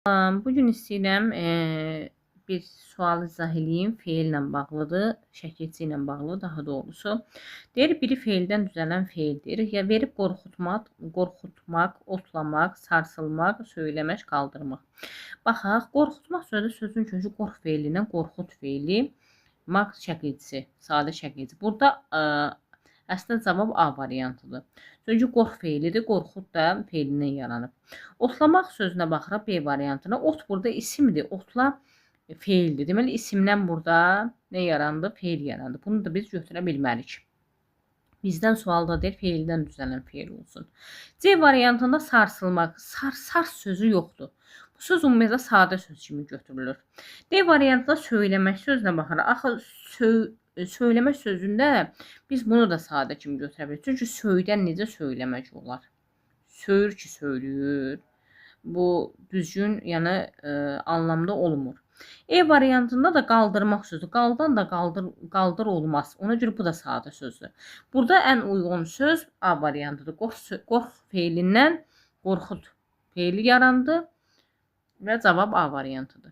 Bugün istəyirəm bir sual izah eləyim. Feillə bağlıdır, şəkilçi ilə bağlı daha doğrusu. Deyir, biri feildən düzələn feildir. Ya verib qorxutmaq, otlamaq, sarsılmaq, söyləmək, qaldırmaq. Baxaq, qorxutmaq sözü sözün kökü qorx feilindən qorxut feili. Maq şəkilçisi, sadə şəkilçi. Burada əslində cavab A variantıdır. Çünki qorx feilidir, qorxut da feilindən yaranıb. Otlamaq sözünə baxırıq B variantına. Ot burada isimdir, otla feildir. Deməli, isimdən burada nə yarandı? Feil yarandı. Bunu da biz götürə bilmərik. Bizdən sualda deyir, feildən düzələn feil olsun. C variantında sarsılmaq, sars sözü yoxdur. Bu söz ümumiyyətlə sadə söz kimi götürülür. D variantında söyləmək sözünə baxırıq. Axı söyləmək sözündə biz bunu da sadə kimi götürə bilirik. Çünki söydən necə söyləmək olar? Söyür ki, söylüyür. Bu düzgün, yəni anlamda olmur. E variantında da qaldırmaq sözü. Qaldan da qaldır olmaz. Ona görə bu da sadə sözdür. Burada ən uyğun söz A variantıdır. Qorx feilindən qorxut feili yarandı və cavab A variantıdır.